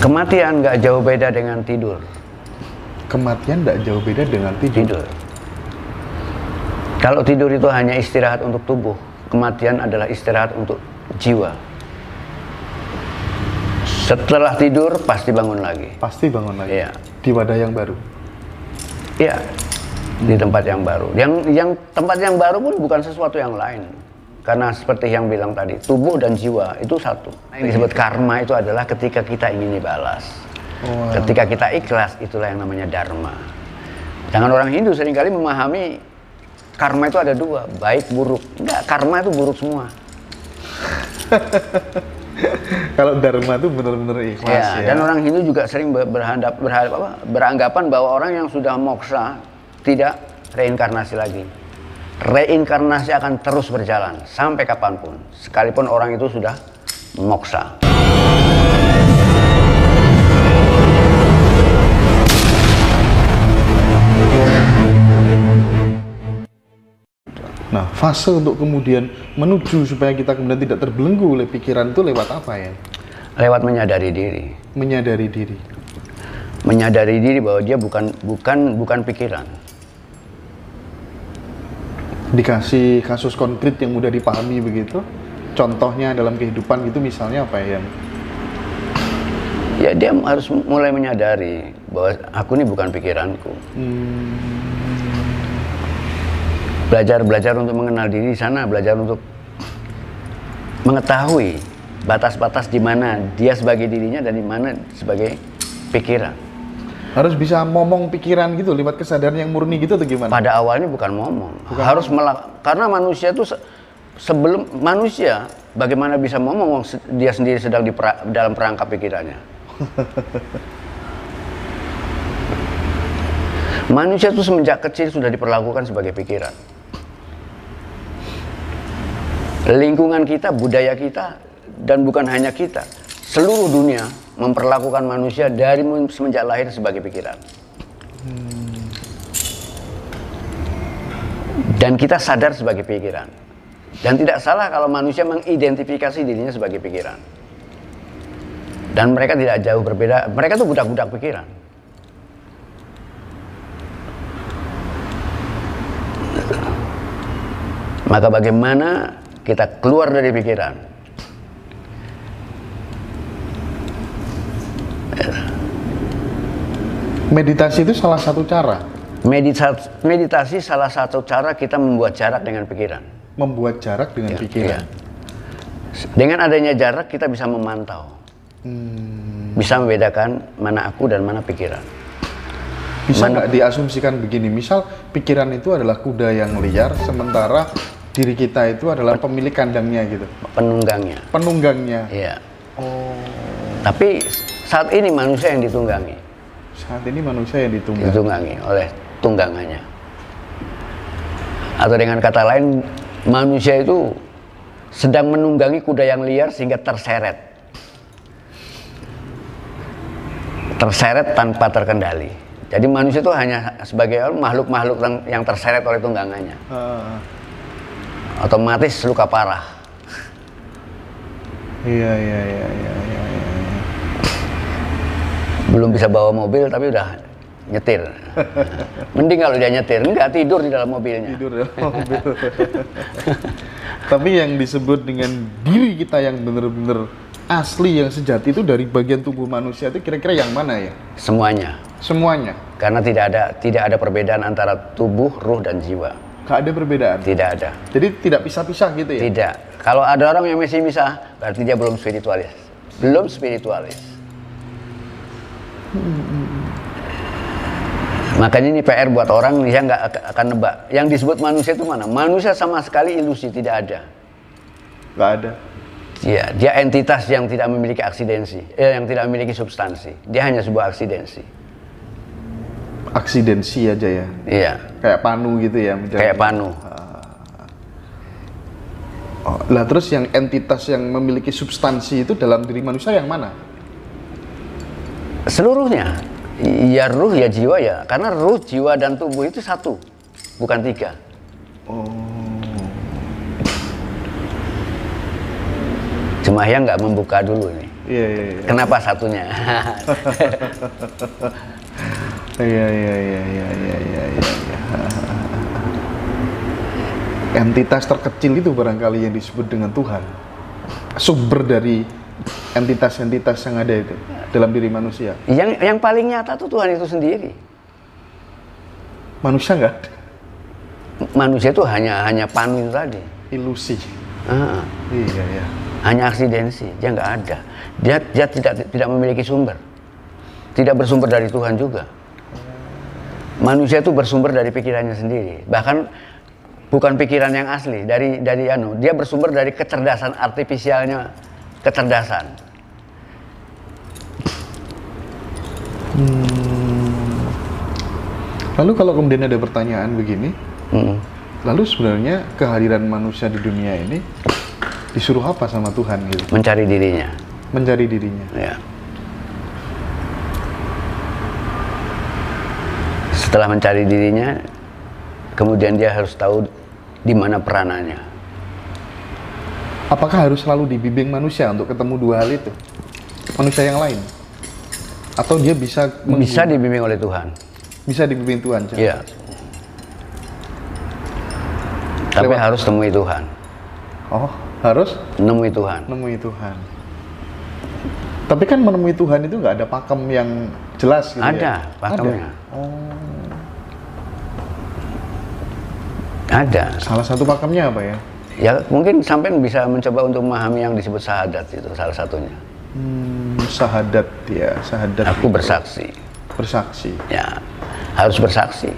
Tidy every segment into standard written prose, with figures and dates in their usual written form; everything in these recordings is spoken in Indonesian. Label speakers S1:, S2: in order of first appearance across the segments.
S1: Kematian nggak jauh beda dengan tidur.
S2: Kematian nggak jauh beda dengan tidur.
S1: Kalau tidur itu hanya istirahat untuk tubuh, kematian adalah istirahat untuk jiwa. Setelah tidur pasti bangun lagi.
S2: Pasti bangun lagi.
S1: Iya.
S2: Di wadah yang baru.
S1: Iya. Di tempat yang baru. Yang tempat yang baru pun bukan sesuatu yang lain. Karena seperti yang bilang tadi, tubuh dan jiwa itu satu. Yang disebut karma itu adalah ketika kita ingin dibalas.
S2: Wow.
S1: Ketika kita ikhlas, itulah yang namanya dharma. Jangan orang Hindu seringkali memahami karma itu ada dua, baik buruk. Enggak, karma itu buruk semua.
S2: Kalau dharma itu benar-benar ikhlas ya.
S1: Dan orang Hindu juga sering beranggapan bahwa orang yang sudah moksa tidak reinkarnasi lagi. Reinkarnasi akan terus berjalan sampai kapanpun, sekalipun orang itu sudah moksa.
S2: Nah, fase untuk kemudian menuju supaya kita kemudian tidak terbelenggu oleh pikiran itu lewat apa ya?
S1: Lewat menyadari diri.
S2: Menyadari diri.
S1: Menyadari diri bahwa dia bukan pikiran.
S2: Dikasih kasus konkret yang mudah dipahami begitu. Contohnya dalam kehidupan gitu misalnya apa ya?
S1: Ya dia harus mulai menyadari bahwa aku ini bukan pikiranku. Belajar untuk mengenal diri di sana, belajar untuk mengetahui batas-batas di mana dia sebagai dirinya dan di mana sebagai pikiran.
S2: Harus bisa ngomong pikiran gitu lewat kesadaran yang murni gitu atau gimana?
S1: Pada awalnya bukan ngomong, harus karena manusia itu sebelum manusia bagaimana bisa ngomong dia sendiri sedang dalam perangkap pikirannya. Manusia itu semenjak kecil sudah diperlakukan sebagai pikiran. Lingkungan kita, budaya kita, dan bukan hanya kita, seluruh dunia memperlakukan manusia dari semenjak lahir sebagai pikiran. Dan kita sadar sebagai pikiran. Dan tidak salah kalau manusia mengidentifikasi dirinya sebagai pikiran. Dan mereka tidak jauh berbeda, mereka itu budak-budak pikiran. Maka bagaimana kita keluar dari pikiran?
S2: Meditasi itu salah satu cara.
S1: Meditasi salah satu cara kita membuat jarak dengan pikiran.
S2: Membuat jarak dengan pikiran.
S1: Dengan adanya jarak kita bisa memantau. Bisa membedakan mana aku dan mana pikiran.
S2: Bisa nggak diasumsikan begini, misal pikiran itu adalah kuda yang liar, sementara diri kita itu adalah pemilik kandangnya gitu.
S1: Penunggangnya.
S2: Penunggangnya.
S1: Iya.
S2: Oh.
S1: Tapi saat ini manusia yang ditunggangi.
S2: Saat ini manusia yang
S1: ditunggangi oleh tunggangannya. Atau dengan kata lain, manusia itu sedang menunggangi kuda yang liar sehingga terseret. Terseret tanpa terkendali. Jadi manusia itu hanya sebagai makhluk-makhluk yang terseret oleh tunggangannya. Otomatis luka parah.
S2: Iya.
S1: Belum bisa bawa mobil tapi udah nyetir. Mending kalau dia nyetir, enggak tidur di dalam mobilnya.
S2: Tidur di dalam mobil. Tapi yang disebut dengan diri kita yang benar-benar asli, yang sejati itu dari bagian tubuh manusia itu kira-kira yang mana ya?
S1: Semuanya.
S2: Semuanya.
S1: Karena tidak ada perbedaan antara tubuh, ruh dan jiwa.
S2: Gak ada perbedaan?
S1: Tidak ada.
S2: Jadi tidak pisah-pisah gitu ya?
S1: Tidak. Kalau ada orang yang masih misah, berarti dia belum spiritualis. Belum spiritualis. Makanya ini PR buat orang yang nggak akan nebak. Yang disebut manusia itu mana? Manusia sama sekali ilusi, tidak ada.
S2: Nggak ada.
S1: Iya, dia entitas yang tidak memiliki aksidensi, yang tidak memiliki substansi. Dia hanya sebuah aksidensi.
S2: Aksidensi aja ya?
S1: Iya.
S2: Kayak panu gitu ya?
S1: Kayak panu.
S2: Oh, lah terus yang entitas yang memiliki substansi itu dalam diri manusia yang mana?
S1: Seluruhnya. Ya ruh, ya jiwa ya. Karena ruh, jiwa, dan tubuh itu satu, bukan tiga.
S2: Oh.
S1: Cuma yang nggak membuka dulu nih.
S2: Iya, iya, iya.
S1: Kenapa satunya?
S2: Iya. Entitas terkecil itu barangkali yang disebut dengan Tuhan. Sumber dari entitas-entitas yang ada itu dalam diri manusia.
S1: Yang paling nyata tuh Tuhan itu sendiri.
S2: Manusia nggak ada.
S1: Manusia itu hanya panu itu tadi.
S2: Ilusi. Iya, ya.
S1: Hanya aksidensi, dia nggak ada. Dia tidak memiliki sumber. Tidak bersumber dari Tuhan juga. Manusia itu bersumber dari pikirannya sendiri. Bahkan bukan pikiran yang asli, dia bersumber dari kecerdasan artifisialnya, kecerdasan.
S2: Lalu kalau kemudian ada pertanyaan begini, lalu sebenarnya kehadiran manusia di dunia ini disuruh apa sama Tuhan gitu?
S1: Mencari dirinya.
S2: Mencari dirinya.
S1: Ya. Setelah mencari dirinya, kemudian dia harus tahu di mana peranannya.
S2: Apakah harus selalu dibimbing manusia untuk ketemu dua hal itu? Manusia yang lain? Atau dia bisa
S1: dibimbing oleh Tuhan?
S2: Bisa dibimbing Tuhan?
S1: Iya. Tapi harus temui Tuhan.
S2: Oh, harus?
S1: Nemui Tuhan.
S2: Nemui Tuhan. Tapi kan menemui Tuhan itu nggak ada pakem yang jelas gitu.
S1: Ada pakemnya. Ada.
S2: Salah satu pakemnya apa ya?
S1: Ya mungkin sampai bisa mencoba untuk memahami yang disebut syahadat, itu salah satunya.
S2: Syahadat ya, syahadat.
S1: Aku bersaksi.
S2: Bersaksi.
S1: Ya, harus bersaksi.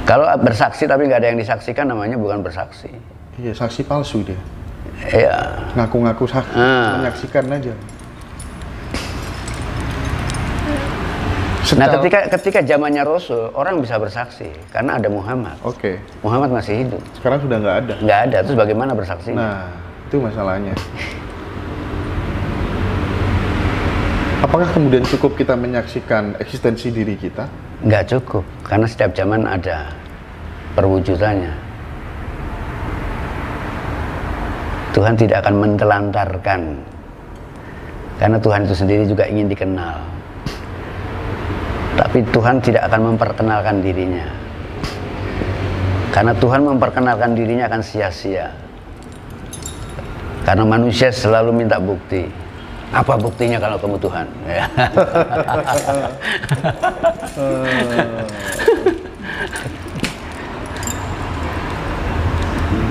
S1: Kalau bersaksi tapi nggak ada yang disaksikan, namanya bukan bersaksi.
S2: Iya, saksi palsu dia.
S1: Iya.
S2: Ngaku-ngaku saksi, menyaksikan aja.
S1: Nah, ketika zamannya Rasul, orang bisa bersaksi karena ada Muhammad.
S2: Oke.
S1: Muhammad masih hidup.
S2: Sekarang sudah nggak ada.
S1: Nggak ada, terus bagaimana bersaksinya?
S2: Nah, itu masalahnya. Apakah kemudian cukup kita menyaksikan eksistensi diri kita?
S1: Nggak cukup, karena setiap zaman ada perwujudannya. Tuhan tidak akan mentelantarkan, karena Tuhan itu sendiri juga ingin dikenal. Tapi Tuhan tidak akan memperkenalkan dirinya, karena Tuhan memperkenalkan dirinya akan sia-sia. Karena manusia selalu minta bukti. Apa buktinya kalau kamu Tuhan?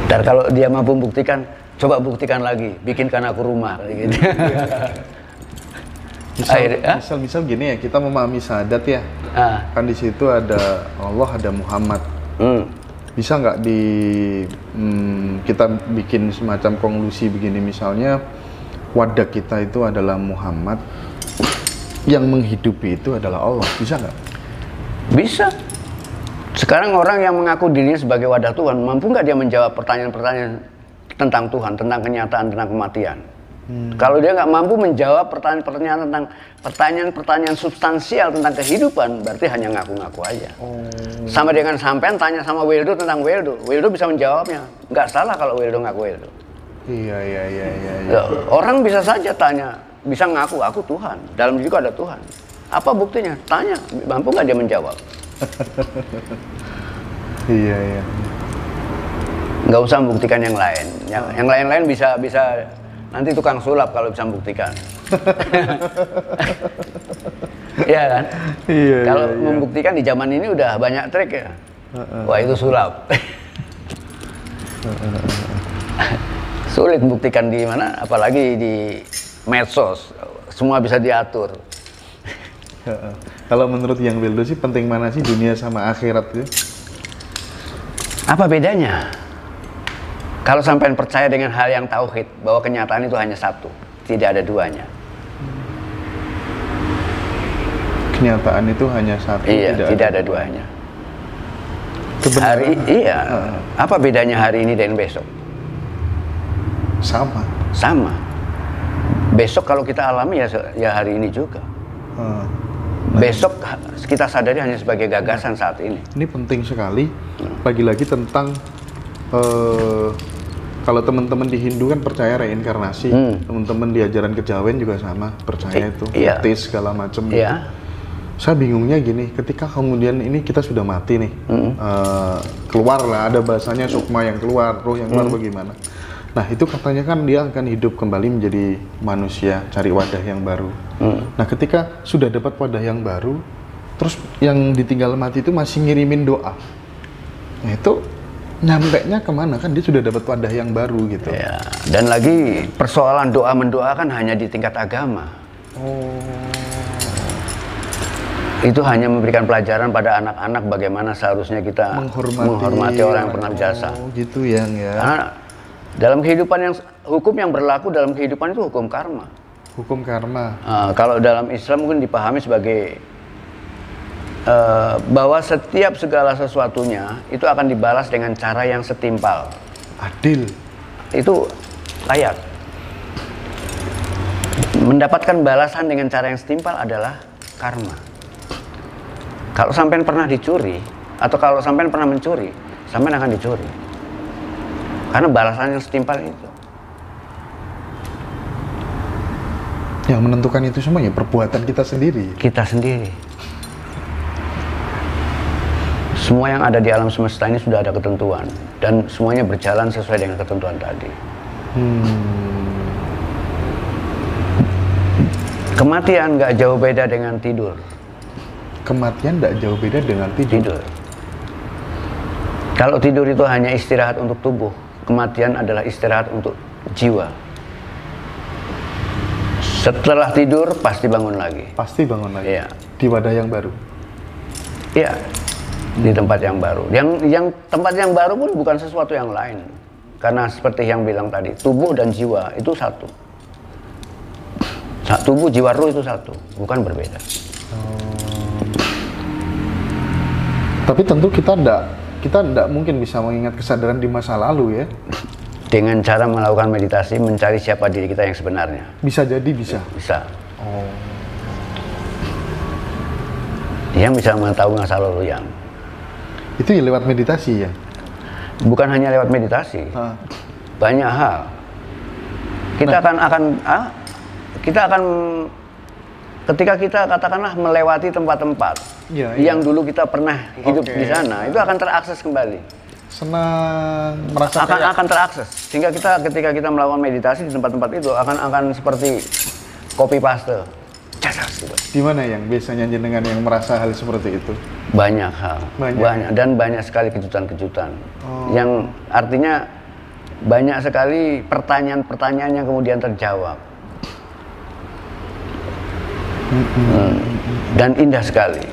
S1: Dan kalau dia mampu membuktikan, coba buktikan lagi, bikinkan aku rumah. Gitu.
S2: Misal gini ya, kita memahami syahadat ya, kan di situ ada Allah, ada Muhammad. Bisa nggak kita bikin semacam konklusi begini, misalnya wadah kita itu adalah Muhammad, yang menghidupi itu adalah Allah, bisa nggak?
S1: Bisa. Sekarang orang yang mengaku dirinya sebagai wadah Tuhan, mampu nggak dia menjawab pertanyaan-pertanyaan tentang Tuhan, tentang kenyataan, tentang kematian? Kalau dia nggak mampu menjawab pertanyaan-pertanyaan substansial tentang kehidupan, berarti hanya ngaku-ngaku aja. Sama dengan sampean tanya sama Wildo tentang Wildo, Wildo bisa menjawabnya. Nggak salah kalau Wildo ngaku Wildo.
S2: Iya.
S1: Orang bisa saja tanya, bisa ngaku aku Tuhan, dalam diriku ada Tuhan. Apa buktinya? Tanya, mampu nggak dia menjawab?
S2: Iya.
S1: Nggak usah membuktikan yang lain. Yang lain-lain bisa nanti tukang sulap kalau bisa membuktikan. Iya kan?
S2: Iya.
S1: Kalau membuktikan di zaman ini udah banyak trik ya. Wah, itu sulap. Sulit membuktikan di mana, apalagi di medsos. Semua bisa diatur.
S2: Kalau menurut yang Wildo sih, penting mana sih dunia sama akhirat itu?
S1: Apa bedanya? Kalau sampean percaya dengan hal yang tauhid, bahwa kenyataan itu hanya satu, tidak ada duanya.
S2: Kenyataan itu hanya satu,
S1: iya, tidak ada duanya. Apa bedanya hari ini dan besok? Sama. Besok kalau kita alami ya hari ini juga. Besok kita sadari hanya sebagai gagasan saat ini.
S2: Ini penting sekali. Lagi-lagi tentang Kalau teman-teman di Hindu kan percaya reinkarnasi, teman-teman di ajaran kejawen juga sama, percaya itu, etis segala macam. Gitu. Saya bingungnya gini, ketika kemudian ini kita sudah mati nih, keluar lah, ada bahasanya sukma yang keluar, roh yang keluar bagaimana? Nah itu katanya kan dia akan hidup kembali menjadi manusia, cari wadah yang baru. Nah ketika sudah dapat wadah yang baru, terus yang ditinggal mati itu masih ngirimin doa. Nah itu nyampeknya kemana, kan dia sudah dapat wadah yang baru gitu.
S1: Ya, dan lagi persoalan doa mendoakan hanya di tingkat agama. Itu hanya memberikan pelajaran pada anak-anak bagaimana seharusnya kita menghormati orang yang pernah berjasa.
S2: Gitu ya.
S1: Karena dalam kehidupan hukum yang berlaku dalam kehidupan itu hukum karma.
S2: Hukum karma.
S1: Kalau dalam Islam mungkin dipahami sebagai bahwa setiap segala sesuatunya itu akan dibalas dengan cara yang setimpal.
S2: Adil.
S1: Itu layak. Mendapatkan balasan dengan cara yang setimpal adalah karma. Kalau sampean pernah dicuri, atau kalau sampean pernah mencuri, sampean akan dicuri. Karena balasannya setimpal itu.
S2: Yang menentukan itu semua ya perbuatan kita sendiri.
S1: Kita sendiri. Semua yang ada di alam semesta ini sudah ada ketentuan. Dan semuanya berjalan sesuai dengan ketentuan tadi. Kematian nggak jauh beda dengan tidur.
S2: Kematian tidak jauh beda dengan tidur.
S1: Kalau tidur itu hanya istirahat untuk tubuh, kematian adalah istirahat untuk jiwa. Setelah tidur pasti bangun lagi.
S2: Pasti bangun lagi.
S1: Iya.
S2: Di wadah yang baru.
S1: Iya. Di tempat yang baru. Yang tempat yang baru pun bukan sesuatu yang lain. Karena seperti yang bilang tadi, tubuh dan jiwa itu satu. Tubuh, jiwa, ruh itu satu, bukan berbeda.
S2: Tapi tentu kita tidak mungkin bisa mengingat kesadaran di masa lalu ya.
S1: Dengan cara melakukan meditasi, mencari siapa diri kita yang sebenarnya.
S2: Bisa jadi bisa.
S1: Bisa. Yang bisa mengetahui masa lalu yang.
S2: Itu ya lewat meditasi ya.
S1: Bukan hanya lewat meditasi. Banyak hal. Kita akan ketika kita katakanlah melewati tempat-tempat yang dulu kita pernah hidup di sana, itu akan terakses kembali.
S2: Senang merasa
S1: akan terakses, sehingga ketika kita melakukan meditasi di tempat-tempat itu akan seperti copy paste. Gitu.
S2: Di mana yang biasanya jenengan yang merasa hal seperti itu?
S1: Banyak hal, banyak dan banyak sekali kejutan-kejutan. Yang artinya banyak sekali pertanyaan-pertanyaan yang kemudian terjawab. Dan indah sekali.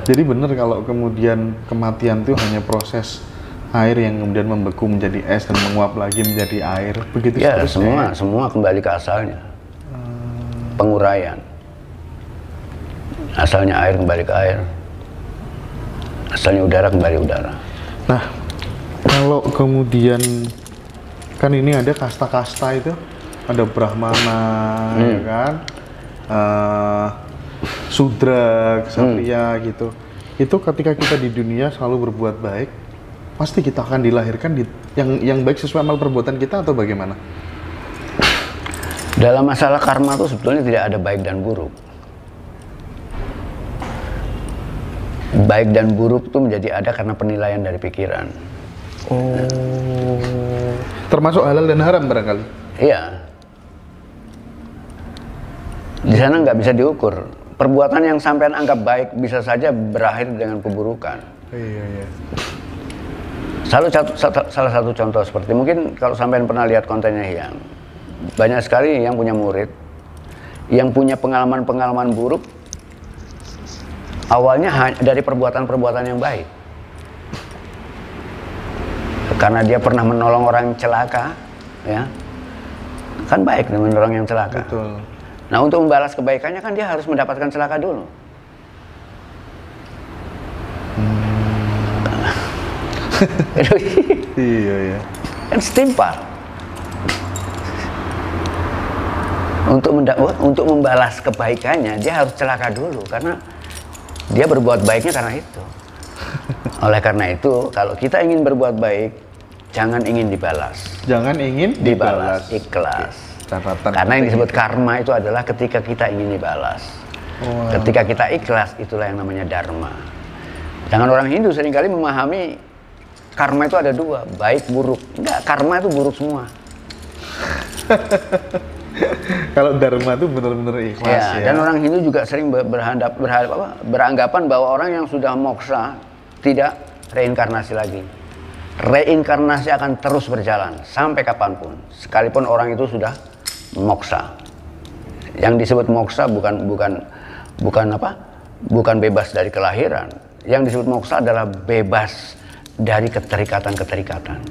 S2: Jadi benar kalau kemudian kematian itu hanya proses air yang kemudian membeku menjadi es dan menguap lagi menjadi air, begitu
S1: ya,
S2: seterusnya.
S1: Semua kembali ke asalnya. Penguraian. Asalnya air kembali ke air. Asalnya udara kembali udara.
S2: Nah, kalau kemudian kan ini ada kasta-kasta itu, ada Brahmana, ya kan, Sudra, Ksatria gitu. Itu ketika kita di dunia selalu berbuat baik, pasti kita akan dilahirkan yang baik sesuai amal perbuatan kita atau bagaimana?
S1: Dalam masalah karma itu sebetulnya tidak ada baik dan buruk. Baik dan buruk itu menjadi ada karena penilaian dari pikiran.
S2: Termasuk halal dan haram barangkali?
S1: Iya. Di sana nggak bisa diukur. Perbuatan yang sampean anggap baik bisa saja berakhir dengan keburukan.
S2: Iya.
S1: Salah satu contoh seperti mungkin kalau sampean pernah lihat kontennya Hyang, banyak sekali yang punya murid yang punya pengalaman-pengalaman buruk awalnya dari perbuatan-perbuatan yang baik. Karena dia pernah menolong orang celaka, ya kan baik menolong yang celaka.
S2: Betul.
S1: Nah, untuk membalas kebaikannya kan dia harus mendapatkan celaka dulu.
S2: Iya.
S1: Kan setimpal. Untuk membalas kebaikannya dia harus celaka dulu karena dia berbuat baiknya karena itu. Oleh karena itu, kalau kita ingin berbuat baik, jangan ingin dibalas.
S2: Jangan ingin dibalas.
S1: Ikhlas.
S2: Catatan
S1: karena yang disebut karma itu adalah ketika kita ingin dibalas. Ketika kita ikhlas, itulah yang namanya dharma. Jangan orang Hindu seringkali memahami karma itu ada dua, baik buruk. Enggak, karma itu buruk semua.
S2: Kalau dharma itu benar-benar ikhlas ya.
S1: Dan orang Hindu juga sering beranggapan bahwa orang yang sudah moksa tidak reinkarnasi lagi. Reinkarnasi akan terus berjalan sampai kapanpun, sekalipun orang itu sudah moksa. Yang disebut moksa bukan bebas dari kelahiran. Yang disebut moksa adalah bebas dari keterikatan-keterikatan.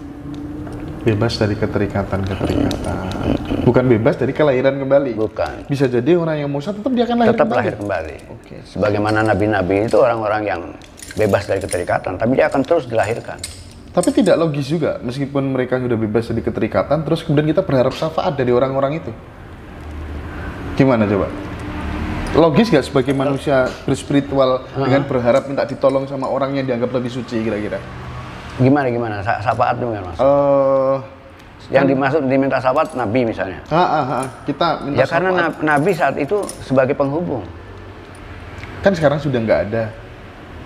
S2: Bebas dari keterikatan. Bukan bebas dari kelahiran kembali.
S1: Bukan.
S2: Bisa jadi orang yang moksa tetap dia akan
S1: lahir kembali. Okay. Sebagaimana nabi-nabi itu orang-orang yang bebas dari keterikatan, tapi dia akan terus dilahirkan.
S2: Tapi tidak logis juga, meskipun mereka sudah bebas dari keterikatan, terus kemudian kita berharap syafaat dari orang-orang itu. Gimana coba? Logis gak sebagai manusia berspiritual dengan berharap minta ditolong sama orang yang dianggap lebih suci kira-kira?
S1: Gimana? Syafaat itu mas? Yang dimaksud diminta syafaat nabi misalnya.
S2: Kita minta
S1: ya syafaat. Karena nabi saat itu sebagai penghubung.
S2: Kan sekarang sudah nggak ada.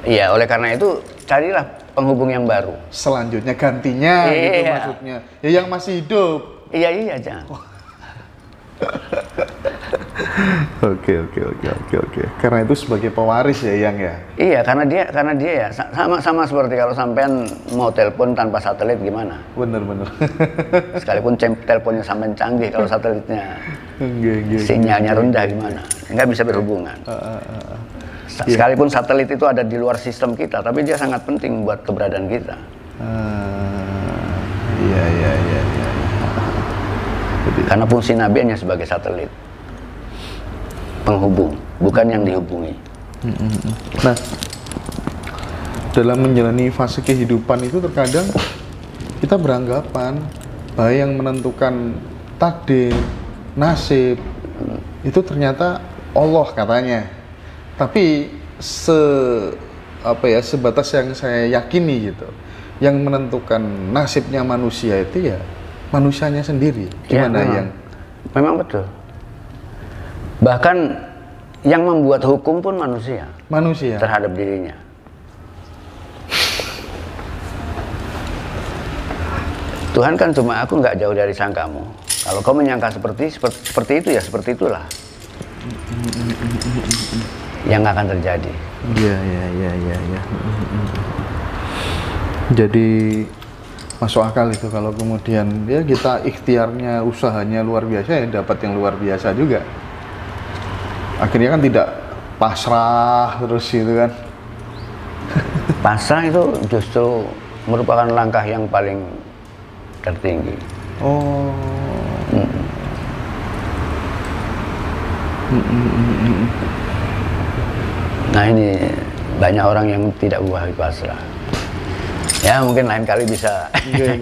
S1: Iya, oleh karena itu carilah penghubung yang baru.
S2: Selanjutnya gantinya gitu maksudnya. Ya yang masih hidup.
S1: Iya aja.
S2: Oke. Karena itu sebagai pewaris ya Yang ya.
S1: Iya, karena dia ya sama seperti kalau sampean mau telepon tanpa satelit gimana?
S2: Bener.
S1: Sekalipun teleponnya sampean canggih, kalau satelitnya sinyalnya rendah gimana? Nggak bisa berhubungan. Sekalipun satelit itu ada di luar sistem kita, tapi dia sangat penting buat keberadaan kita.
S2: Iya.
S1: Karena fungsi nabi hanya sebagai satelit. Penghubung, bukan yang dihubungi.
S2: Nah, dalam menjalani fase kehidupan itu terkadang kita beranggapan bahwa yang menentukan takdir, nasib itu ternyata Allah katanya. Tapi sebatas yang saya yakini gitu, yang menentukan nasibnya manusia itu ya manusianya sendiri. Gimana Yang?
S1: Memang betul. Bahkan yang membuat hukum pun manusia terhadap dirinya. Tuhan kan cuma aku nggak jauh dari sangkamu. Kalau kau menyangka seperti itu ya seperti itulah yang akan terjadi.
S2: Iya. Jadi masuk akal itu kalau kemudian ya kita ikhtiarnya, usahanya luar biasa ya dapat yang luar biasa juga. Akhirnya kan tidak pasrah terus gitu kan.
S1: Pasrah itu justru merupakan langkah yang paling tertinggi. Nah ini banyak orang yang tidak memahami pasrah. Ya mungkin lain kali bisa.
S2: Geng.